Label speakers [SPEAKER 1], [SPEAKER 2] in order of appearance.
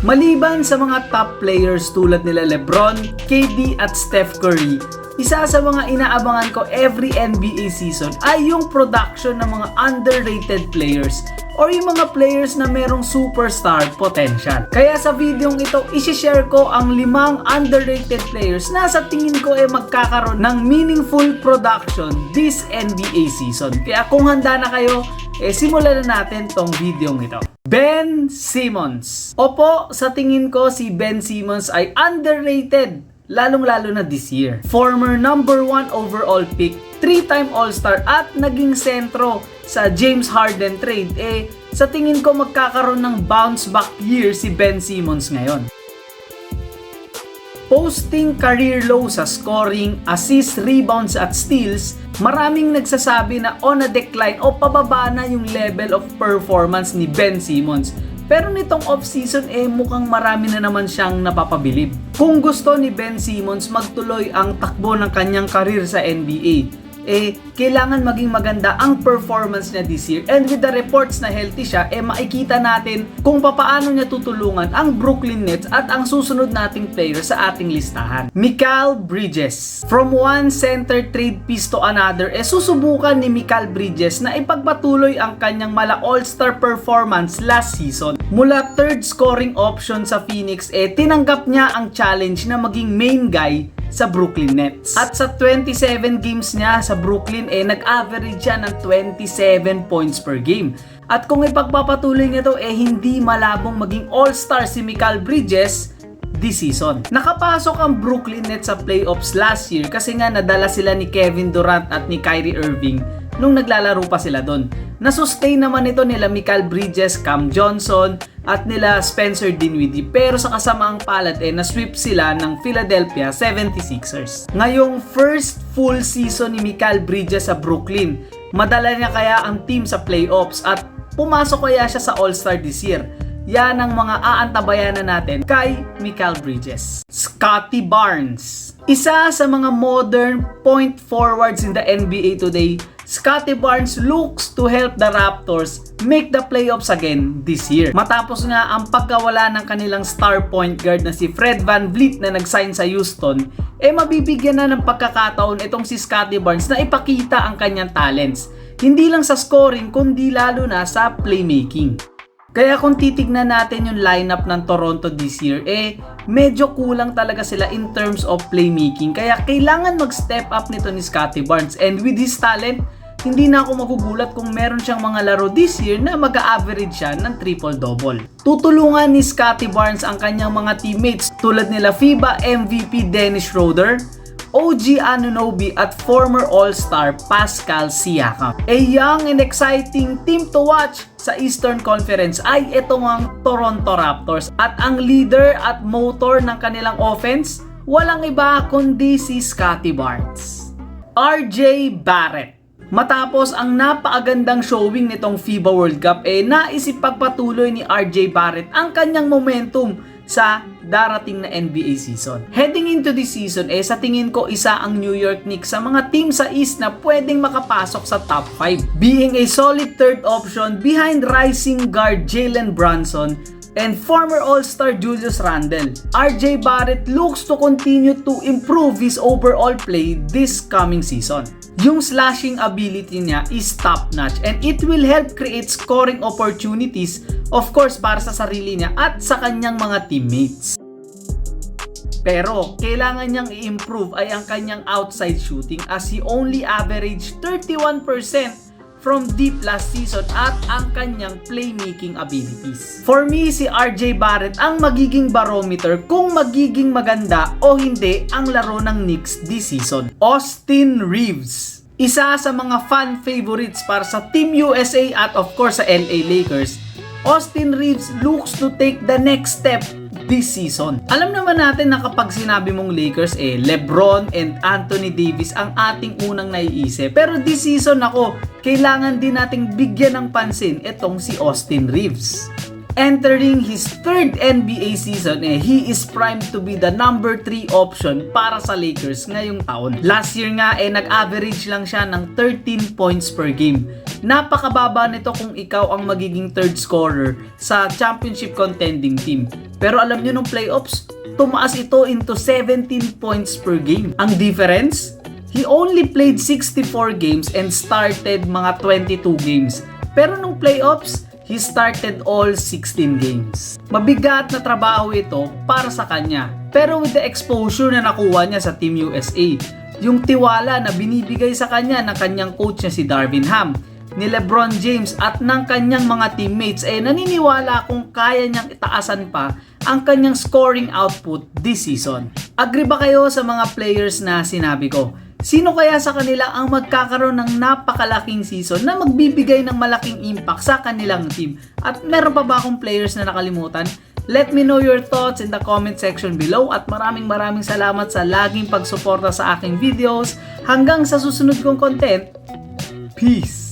[SPEAKER 1] Maliban sa mga top players tulad nila LeBron, KD at Steph Curry, isa sa mga inaabangan ko every NBA season ay yung production ng mga underrated players or yung mga players na merong superstar potential. Kaya sa videong ito, isi-share ko ang 5 underrated players na sa tingin ko ay magkakaroon ng meaningful production this NBA season. Kaya kung handa na kayo, simulan na natin tong videong ito. Ben Simmons. Opo, sa tingin ko si Ben Simmons ay underrated, lalong-lalo na this year. Former number 1 overall pick, 3-time All-Star at naging sentro sa James Harden trade. Sa tingin ko magkakaroon ng bounce back year si Ben Simmons ngayon. Posting career low sa scoring, assists, rebounds at steals, maraming nagsasabi na on a decline o pababa na yung level of performance ni Ben Simmons. Pero nitong off-season mukhang marami na naman siyang napapabilib. Kung gusto ni Ben Simmons magtuloy ang takbo ng kanyang karir sa NBA, kailangan maging maganda ang performance niya this year. And with the reports na healthy siya, makikita natin kung papaano niya tutulungan ang Brooklyn Nets at ang susunod nating player sa ating listahan. Mikal Bridges. From one center trade piece to another, susubukan ni Mikal Bridges na ipagpatuloy ang kanyang mala all-star performance last season. Mula third scoring option sa Phoenix, tinanggap niya ang challenge na maging main guy sa Brooklyn Nets. At sa 27 games niya sa Brooklyn, nag-average siya ng 27 points per game. At kung ipagpapatuloy niya to, hindi malabong maging all-star si Mikal Bridges this season. Nakapasok ang Brooklyn Nets sa playoffs last year kasi nga nadala sila ni Kevin Durant at ni Kyrie Irving nung naglalaro pa sila doon. Nasustain naman ito nila Mikal Bridges, Cam Johnson at nila Spencer Dinwiddie, pero sa kasamaang palad na-sweep sila ng Philadelphia 76ers. Ngayong first full season ni Mikal Bridges sa Brooklyn, madala niya kaya ang team sa playoffs at pumasok kaya siya sa All-Star this year? Yan ang mga aantabayan na natin kay Mikal Bridges. Scottie Barnes. Isa sa mga modern point forwards in the NBA today, Scottie Barnes looks to help the Raptors make the playoffs again this year. Matapos nga ang pagkawala ng kanilang star point guard na si Fred VanVleet na nag-sign sa Houston, mabibigyan na ng pagkakataon itong si Scottie Barnes na ipakita ang kanyang talents. Hindi lang sa scoring kundi lalo na sa playmaking. Kaya kung titignan natin yung lineup ng Toronto this year, medyo kulang talaga sila in terms of playmaking. Kaya kailangan mag-step up nito ni Scottie Barnes. And with his talent, hindi na ako magugulat kung meron siyang mga laro this year na mag-a-average siya ng triple-double. Tutulungan ni Scottie Barnes ang kanyang mga teammates tulad nila FIBA MVP Dennis Schroeder, OG Anunoby at former All-Star Pascal Siakam. A young and exciting team to watch sa Eastern Conference ay ito ang Toronto Raptors. At ang leader at motor ng kanilang offense, walang iba kundi si Scottie Barnes. RJ Barrett. Matapos ang napakagandang showing nitong FIBA World Cup, naisip pagpatuloy ni RJ Barrett ang kanyang momentum sa darating na NBA season. Heading into this season, sa tingin ko isa ang New York Knicks sa mga team sa East na pwedeng makapasok sa top 5. Being a solid third option behind rising guard Jalen Brunson and former All-Star Julius Randle, RJ Barrett looks to continue to improve his overall play this coming season. Yung slashing ability niya is top-notch and it will help create scoring opportunities, of course, para sa sarili niya at sa kanyang mga teammates. Pero kailangan niyang i-improve ay ang kanyang outside shooting as he only averaged 31% from deep last season at ang kanyang playmaking abilities. For me, si RJ Barrett ang magiging barometer kung magiging maganda o hindi ang laro ng Knicks this season. Austin Reeves. Isa sa mga fan favorites para sa Team USA at of course sa LA Lakers, Austin Reeves looks to take the next step this season. Alam naman natin na kapag sinabi mong Lakers, LeBron and Anthony Davis ang ating unang naiisip. Pero this season kailangan din nating bigyan ng pansin itong si Austin Reeves. Entering his third NBA season, he is primed to be the number 3 option para sa Lakers ngayong taon. Last year nga, nag-average lang siya ng 13 points per game. Napakababa nito kung ikaw ang magiging third scorer sa championship contending team. Pero alam nyo nung playoffs, tumaas ito into 17 points per game. Ang difference? He only played 64 games and started mga 22 games. Pero nung playoffs, he started all 16 games. Mabigat na trabaho ito para sa kanya. Pero with the exposure na nakuha niya sa Team USA, yung tiwala na binibigay sa kanya ng kanyang coach na si Darvin Ham, ni LeBron James at ng kanyang mga teammates, naniniwala kung kaya niyang itaasan pa ang kanyang scoring output this season. Agree ba kayo sa mga players na sinabi ko? Sino kaya sa kanila ang magkakaroon ng napakalaking season na magbibigay ng malaking impact sa kanilang team? At meron pa ba akong players na nakalimutan? Let me know your thoughts in the comment section below at maraming salamat sa laging pagsuporta sa aking videos. Hanggang sa susunod kong content, peace!